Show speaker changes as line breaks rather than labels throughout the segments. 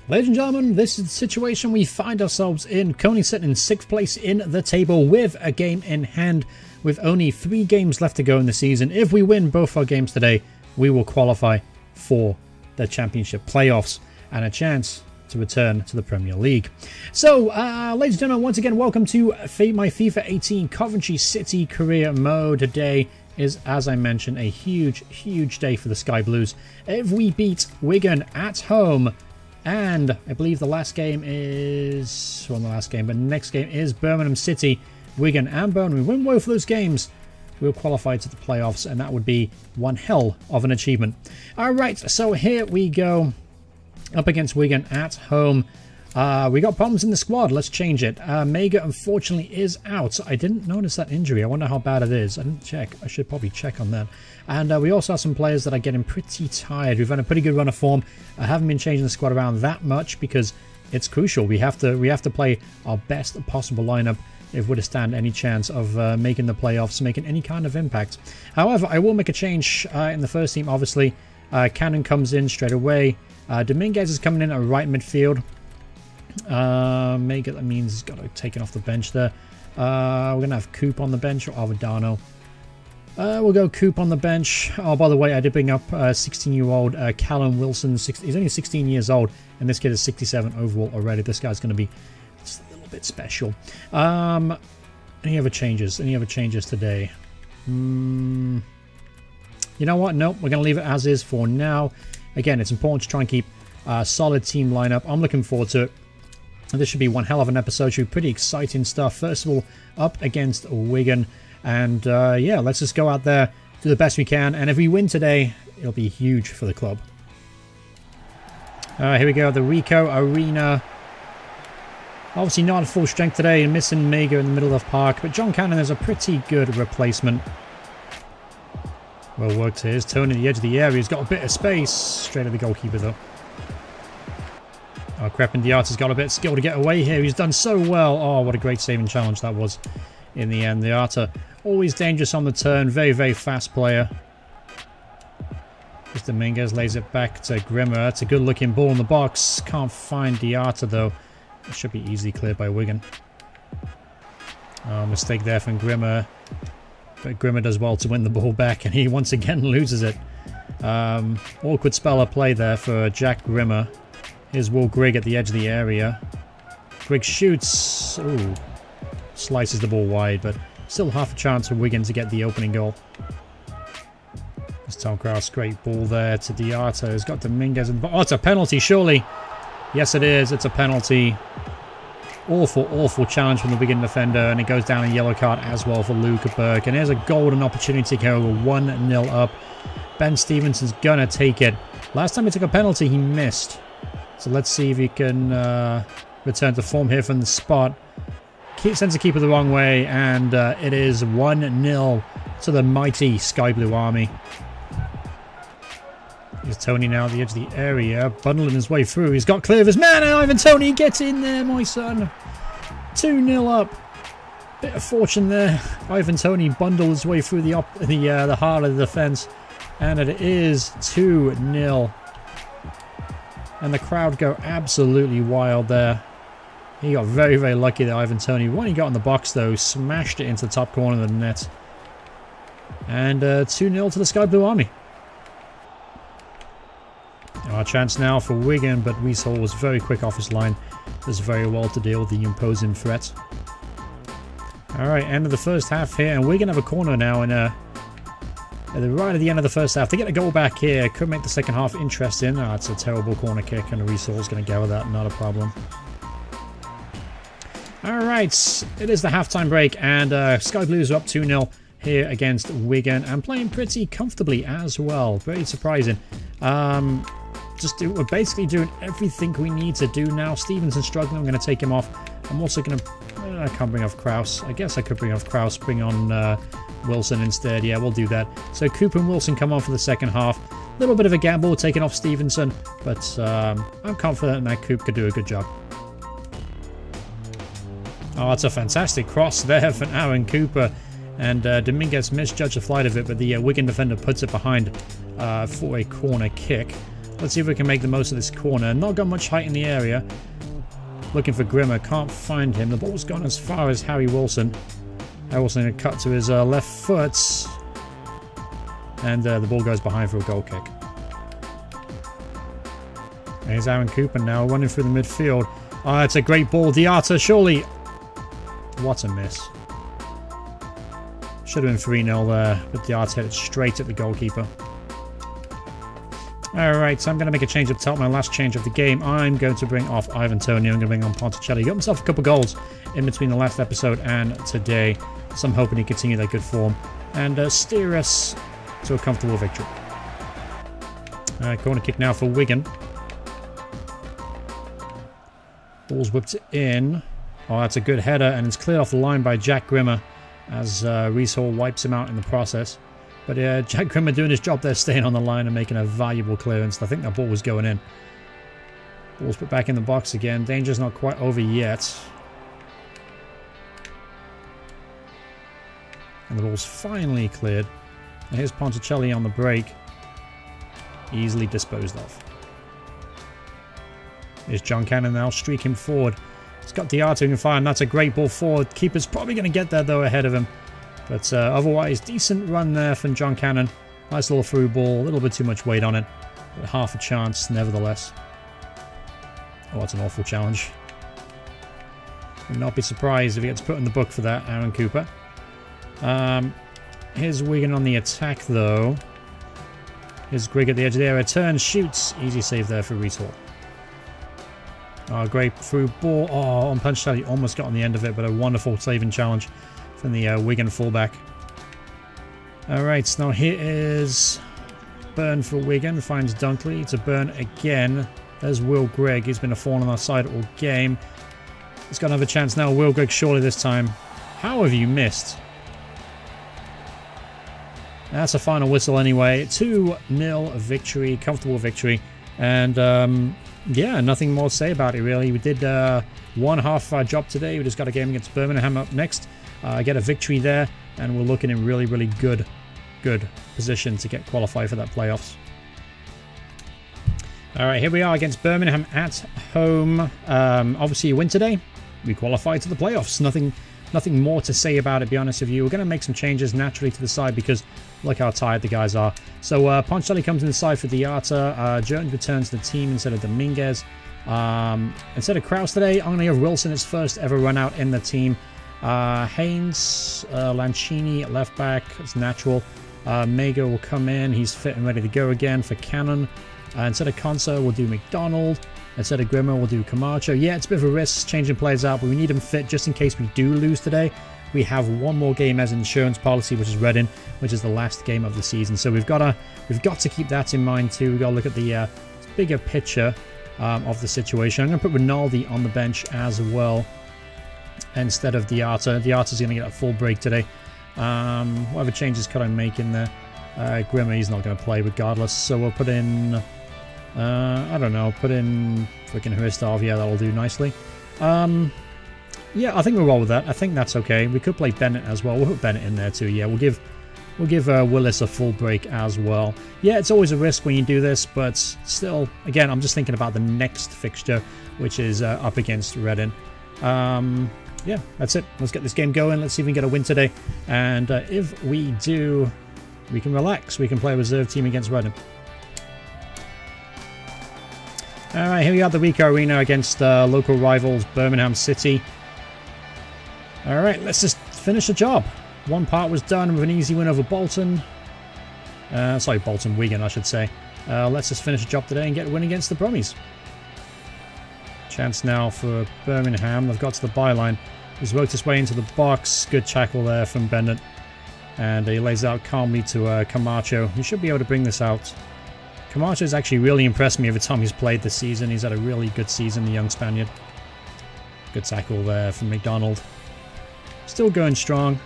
Ladies and gentlemen, this is the situation we find ourselves in. Currently sitting in 6th place in the table with a game in hand, with only 3 games left to go in the season. If we win both our games today, we will qualify for the championship playoffs and a chance to return to the Premier League. So, ladies and gentlemen, once again, welcome to my FIFA 18 Coventry City career mode. Today is, as I mentioned, a huge day for the Sky Blues. If we beat Wigan at home, and I believe the last game is... well, not the last game, but the next game is Birmingham City, Wigan and Birmingham. We win both of those games, we'll qualify to the playoffs, and that would be one hell of an achievement. Alright, so here we go. Up against Wigan at home. We got problems in the squad. Let's change it. Mega, unfortunately, is out. I didn't notice that injury. I wonder how bad it is. I didn't check. I should probably check on that. And we also have some players that are getting pretty tired. We've had a pretty good run of form. I haven't been changing the squad around that much because it's crucial. We have to play our best possible lineup if we're to stand any chance of making the playoffs, making any kind of impact. However, I will make a change in the first team, obviously. Cannon comes in straight away. Dominguez is coming in at right midfield. Mega, that means he's got to take it off the bench there. We're going to have Coop on the bench, or Avadano. We'll go Coop on the bench. Oh, by the way, I did bring up 16-year-old Callum Wilson. He's only 16 years old, and this kid is 67 overall already. This guy's going to be just a little bit special. Any other changes? Any other changes today? You know what? Nope, we're going to leave it as is for now. Again, it's important to try and keep a solid team lineup. I'm looking forward to it. This should be one hell of an episode. Should be pretty exciting stuff. First of all, up against Wigan. And yeah, let's just go out there, do the best we can. And if we win today, it'll be huge for the club. Here we go, the Rico Arena. Obviously not at full strength today, and missing Mega in the middle of the park. But John Cannon is a pretty good replacement. Well worked here. Here's Tony at the edge of the area. He's got a bit of space. Straight at the goalkeeper, though. Oh, Crepin Diata's got a bit of skill to get away here. He's done so well. Oh, what a great saving challenge that was in the end. Diata, always dangerous on the turn. Very fast player. Just Dominguez lays it back to Grimmer. That's a good-looking ball in the box. Can't find Diata, though. It should be easily cleared by Wigan. Oh, mistake there from Grimmer. But Grimmer does well to win the ball back, and he once again loses it. Awkward spell of play there for Jack Grimmer. Here's Will Grigg at the edge of the area. Grigg shoots. Ooh. Slices the ball wide, but still half a chance for Wigan to get the opening goal. There's Tom Kraus, great ball there to Diata. He's got Dominguez. Oh, it's a penalty, surely. Yes, it is. It's a penalty. Awful challenge from the Wigan defender, and it goes down a yellow card as well for Luca Burke. And here's a golden opportunity to go over 1-0 up. Ben Stevenson's gonna take it. Last time he took a penalty, he missed. So let's see if he can return to form here from the spot. Sends the keeper the wrong way, and it is 1-0 to the mighty Sky Blue Army. Here's Tony now at the edge of the area, bundling his way through. He's got clear of his man, and Ivan Toney gets in there, my son. 2-0 up. Bit of fortune there. Ivan Toney bundled his way through the heart of the defence, and it is 2-0. And the crowd go absolutely wild there. He got very lucky there, Ivan Toney. When he got in the box, though, smashed it into the top corner of the net. And 2-0 to the Sky Blue Army. Our chance now for Wigan, but Wiesel was very quick off his line. Does very well to deal with the imposing threat. Alright, end of the first half here, and Wigan have a corner now in right at the end of the first half. They get a goal back here. Could make the second half interesting. Oh, it's a terrible corner kick, and Wiesel's going to gather that. Not a problem. Alright, it is the halftime break, and Sky Blues are up 2-0 here against Wigan, and playing pretty comfortably as well. Very surprising. We're basically doing everything we need to do now. Stevenson's struggling. I'm going to take him off. I'm also going to... I can't bring off Kraus. I guess I could bring off Kraus. Bring on Wilson instead. Yeah, we'll do that. So Coop and Wilson come on for the second half. A little bit of a gamble taking off Stevenson, but I'm confident that Coop could do a good job. Oh, that's a fantastic cross there from Aaron Cooper. And Dominguez misjudged the flight of it, but the Wigan defender puts it behind for a corner kick. Let's see if we can make the most of this corner. Not got much height in the area. Looking for Grimmer. Can't find him. The ball's gone as far as Harry Wilson. Harry Wilson going to cut to his left foot. And the ball goes behind for a goal kick. Here's Aaron Cooper now running through the midfield. Oh, it's a great ball. Diata, surely. What a miss. Should have been 3-0 there, but Diata hit it straight at the goalkeeper. Alright, so I'm going to make a change up top. My last change of the game. I'm going to bring off Ivan Toney. I'm going to bring on Ponticelli. He got himself a couple goals in between the last episode and today. So I'm hoping he continue that good form and steer us to a comfortable victory. Corner kick now for Wigan. Ball's whipped in. Oh, that's a good header, and it's cleared off the line by Jack Grimmer as Reece Hall wipes him out in the process. But Jack Grimmer doing his job there, staying on the line and making a valuable clearance. I think that ball was going in. Ball's put back in the box again. Danger's not quite over yet. And the ball's finally cleared. And here's Ponticelli on the break. Easily disposed of. Here's John Cannon now, streaking forward. He's got Diata who can fire, and that's a great ball forward. Keeper's probably going to get there, though, ahead of him. But otherwise, decent run there from John Cannon. Nice little through ball, a little bit too much weight on it. But half a chance, nevertheless. Oh, that's an awful challenge. Would not be surprised if he gets put in the book for that, Aaron Cooper. Here's Wigan on the attack, though. Here's Grigg at the edge of the area. Turns, shoots. Easy save there for Reece Hall. Oh, great through ball. Oh, on Ponticelli almost got on the end of it, but a wonderful saving challenge from the Wigan fullback. Alright, so now here is Byrne for Wigan. Finds Dunkley to Byrne again. There's Will Grigg. He's been a thorn on our side all game. He's got another chance now. Will Grigg surely this time. How have you missed? That's a final whistle anyway. 2-0 victory. Comfortable victory. And yeah, nothing more to say about it, really. We did one half of our job today. We just got a game against Birmingham up next. Get a victory there, and we're looking in really, really good position to get qualified for that playoffs. All right, here we are against Birmingham at home. Obviously, you win today, we qualify to the playoffs. Nothing more to say about it, to be honest with you. We're going to make some changes naturally to the side because look how tired the guys are. So Ponticelli comes inside for Diata. Jones returns to the team instead of Dominguez. Instead of Kraus today, I'm going to give Wilson his first ever run out in the team. Haynes, Lancini at left back. It's natural. Mega will come in. He's fit and ready to go again for Cannon. Instead of Conso, we'll do McDonald. Instead of Grimmer, we'll do Camacho. Yeah, it's a bit of a risk changing players out, but we need them fit just in case we do lose today. We have one more game as insurance policy, which is Reading, which is the last game of the season. So we've got to keep that in mind too. We've got to look at the bigger picture of the situation. I'm going to put Rinaldi on the bench as well instead of Diata. Diata's going to get a full break today. Whatever changes could I make in there? Grimmer, he's not going to play regardless. So we'll put in... I don't know, put in freaking Hristov. Yeah, that'll do nicely. Yeah, I think we'll roll with that. I think that's okay. We could play Bennett as well. We'll put Bennett in there too. Yeah, we'll give Willis a full break as well. Yeah, it's always a risk when you do this, but still, again, I'm just thinking about the next fixture, which is up against Reading. Yeah, that's it. Let's get this game going. Let's see if we can get a win today. And if we do, we can relax. We can play a reserve team against Reading. Alright, here we are at the Ricoh Arena against local rivals Birmingham City. Alright, let's just finish the job. One part was done with an easy win over Bolton. Sorry, Bolton, Wigan, I should say. Let's just finish the job today and get a win against the Brummies. Chance now for Birmingham. They've got to the byline. He's worked his way into the box. Good tackle there from Bennett. And he lays out calmly to Camacho. He should be able to bring this out. Camacho's actually really impressed me every time he's played this season. He's had a really good season, the young Spaniard. Good tackle there from McDonald. Still going strong.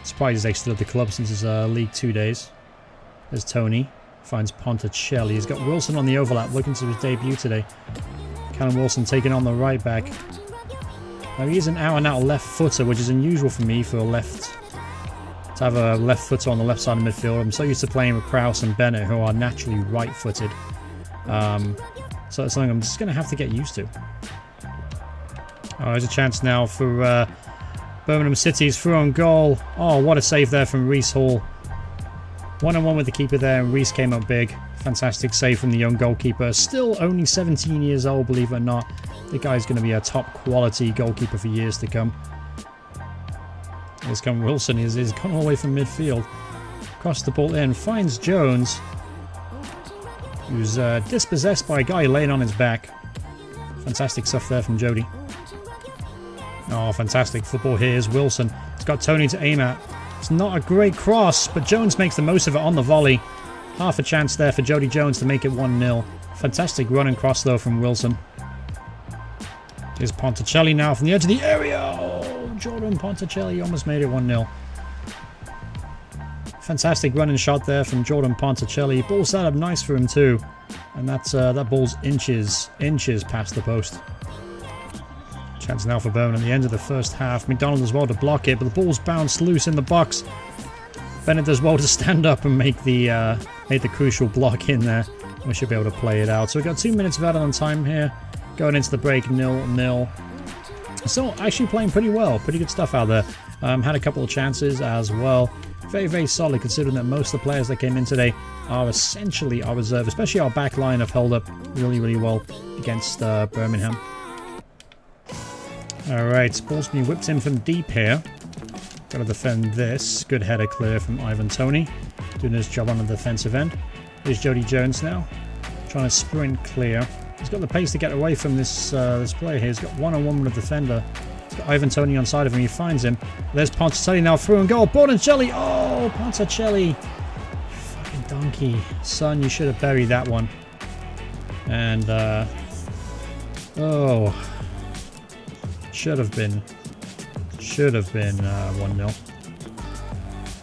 Surprised he's exited the club since his League 2 days. There's Tony. Finds Ponticelli. He's got Wilson on the overlap, looking to his debut today. Callum Wilson taking on the right back. Now he is an out-and-out left footer, which is unusual for me for a left to have a left footer on the left side of midfield. I'm so used to playing with Krause and Bennett, who are naturally right-footed. So it's something I'm just going to have to get used to. Oh, there's a chance now for Birmingham City's through on goal. Oh, what a save there from Reece Hall. 1-on-1 with the keeper there, and Reece came up big. Fantastic save from the young goalkeeper. Still only 17 years old, believe it or not. The guy's going to be a top quality goalkeeper for years to come. Here's come Wilson. He's gone all the way from midfield. Crossed the ball in. Finds Jones, who's dispossessed by a guy laying on his back. Fantastic stuff there from Jody. Oh, fantastic football. Here's Wilson. He's got Tony to aim at. It's not a great cross, but Jones makes the most of it on the volley. Half a chance there for Jody Jones to make it 1-0. Fantastic run and cross, though, from Wilson. Here's Ponticelli now from the edge of the area. Oh, Jordan Ponticelli almost made it 1-0. Fantastic run and shot there from Jordan Ponticelli. Ball set up nice for him, too. And that ball's inches past the post. Chance now for Birmingham at the end of the first half. McDonald does well to block it, but the ball's bounced loose in the box. Bennett does well to stand up and make the crucial block in there. We should be able to play it out. So we've got 2 minutes of added-on time here. Going into the break, 0-0. So actually playing pretty well. Pretty good stuff out there. Had a couple of chances as well. Very, very solid considering that most of the players that came in today are essentially our reserve. Especially our back line have held up really, really well against Birmingham. Alright, ball's being whipped in from deep here. Got to defend this. Good header clear from Ivan Toney. Doing his job on the defensive end. Here's Jody Jones now. Trying to sprint clear. He's got the pace to get away from this player here. He's got one-on-one with the defender. He's got Ivan Toney on side of him. He finds him. There's Ponticelli now through and goal. Ponticelli! Oh, Ponticelli! Fucking donkey. Son, you should have buried that one. And, oh... Should have been 1-0.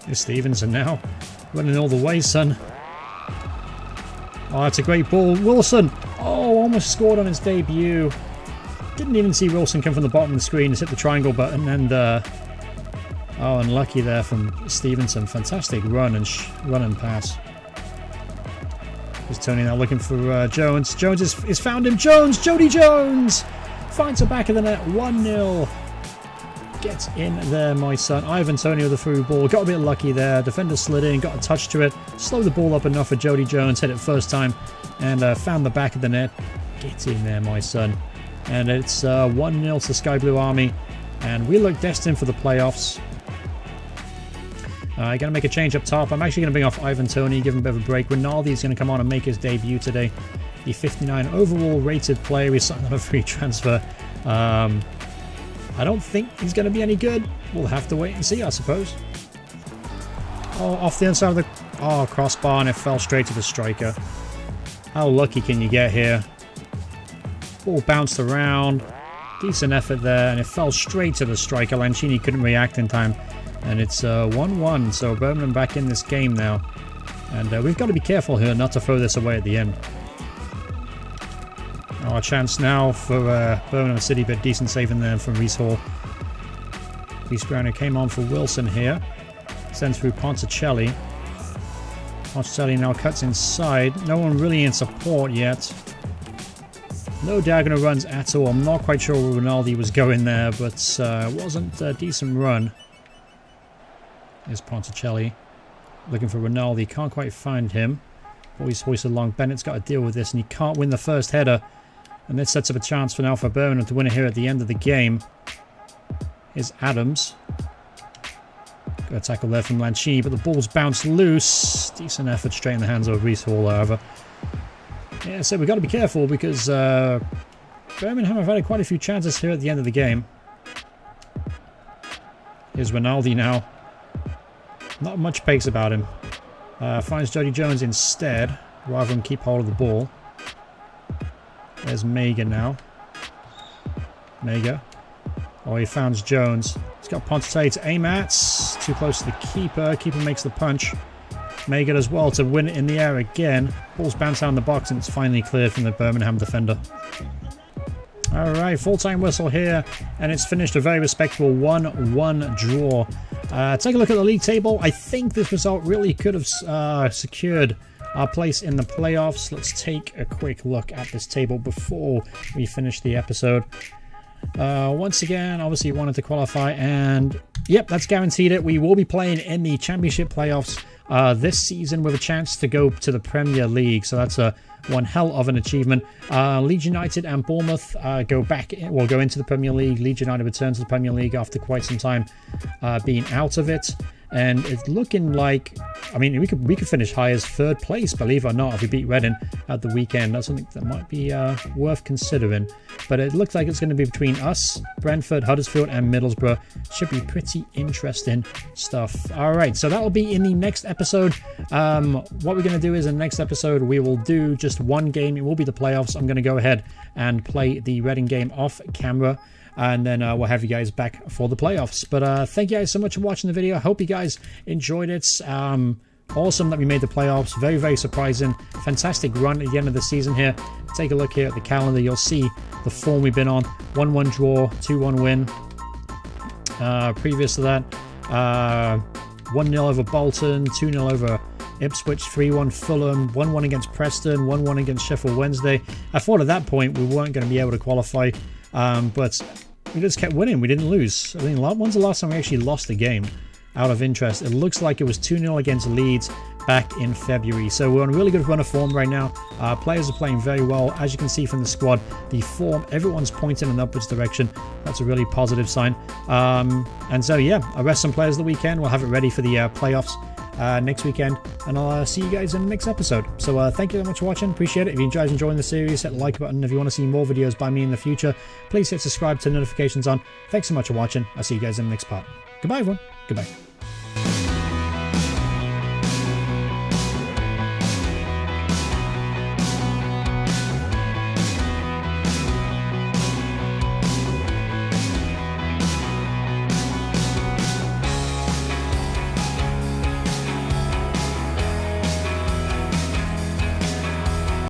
Here's Stevenson now. Running all the way, son. Oh, that's a great ball. Wilson! Oh, almost scored on his debut. Didn't even see Wilson come from the bottom of the screen. Just hit the triangle button and... oh, unlucky there from Stevenson. Fantastic run and pass. Here's Tony now looking for Jones. Jones is found him. Jones! Jody Jones! Finds the back of the net, 1-0. Gets in there, my son. Ivan Toney with the through ball. Got a bit lucky there. Defender slid in, got a touch to it. Slowed the ball up enough for Jody Jones. Hit it first time and found the back of the net. Get in there, my son. And it's 1-0 to Sky Blue Army. And we look destined for the playoffs. Going to make a change up top. I'm actually going to bring off Ivan Toney, give him a bit of a break. Rinaldi is going to come on and make his debut today. The 59 overall rated player. We signed on a free transfer. I don't think he's going to be any good. We'll have to wait and see, I suppose. Oh, off the inside of the... Oh, crossbar, and it fell straight to the striker. How lucky can you get here? Ball bounced around. Decent effort there, and it fell straight to the striker. Lanchini couldn't react in time. And it's 1-1, so Birmingham back in this game now. And we've got to be careful here not to throw this away at the end. Oh, a chance now for Birmingham City, but decent saving there from Reece Hall. Reece Browner came on for Wilson here. Sends through Ponticelli. Ponticelli now cuts inside. No one really in support yet. No diagonal runs at all. I'm not quite sure where Rinaldi was going there, but it wasn't a decent run. Here's Ponticelli. Looking for Rinaldi. Can't quite find him. Always hoisted along. Bennett's got to deal with this, and he can't win the first header. And this sets up a chance for now for Birmingham to win it here at the end of the game. Here's Adams. Got a tackle there from Lanchini, but the ball's bounced loose. Decent effort straight in the hands of Reece Hall, however. Yeah, so we've got to be careful because Birmingham have had quite a few chances here at the end of the game. Here's Rinaldi now. Not much pace about him. Finds Jody Jones instead, rather than keep hold of the ball. There's Mega now. Mega. Oh, he found Jones. He's got Ponticelli to aim at. Too close to the keeper. Keeper makes the punch. Mega as well to win it in the air again. Ball's bounced down the box and it's finally cleared from the Birmingham defender. All right, full-time whistle here, and it's finished a very respectable 1-1 draw. Take a look at the league table. I think this result really could have secured our place in the playoffs. Let's take a quick look at this table before we finish the episode. Once again, obviously wanted to qualify, and yep, that's guaranteed it. We will be playing in the championship playoffs this season with a chance to go to the Premier League, so that's one hell of an achievement. Leeds United and Bournemouth go into the Premier League. Leeds United return to the Premier League after quite some time being out of it. And it's looking like, I mean, we could finish high as third place, believe it or not, if we beat Reading at the weekend. That's something that might be worth considering. But it looks like it's going to be between us, Brentford, Huddersfield, and Middlesbrough. Should be pretty interesting stuff. All right, so that will be in the next episode. What we're going to do is in the next episode, we will do just one game. It will be the playoffs. I'm going to go ahead and play the Reading game off camera, and then we'll have you guys back for the playoffs. But thank you guys so much for watching the video. I hope you guys enjoyed it. Awesome that we made the playoffs. Very, very surprising. Fantastic run at the end of the season here. Take a look here at the calendar. You'll see the form we've been on. 1-1 draw, 2-1 win. Previous to that, 1-0 over Bolton, 2-0 over Ipswich, 3-1 Fulham, 1-1 against Preston, 1-1 against Sheffield Wednesday. I thought at that point we weren't going to be able to qualify, but we just kept winning. We didn't lose. I mean, when's the last time we actually lost a game out of interest? It looks like it was 2-0 against Leeds back in February. So we're on a really good run of form right now. Players are playing very well. As you can see from the squad, the form, everyone's pointing in an upwards direction. That's a really positive sign. And so, yeah, I'll rest some players the weekend. We'll have it ready for the playoffs next weekend, and I'll see you guys in the next episode. So thank you very much for watching. Appreciate it. If you guys enjoying the series, hit the like button. If you want to see more videos by me in the future, please hit subscribe, turn notifications on. Thanks so much for watching. I'll see you guys in the next part. Goodbye, everyone. Goodbye.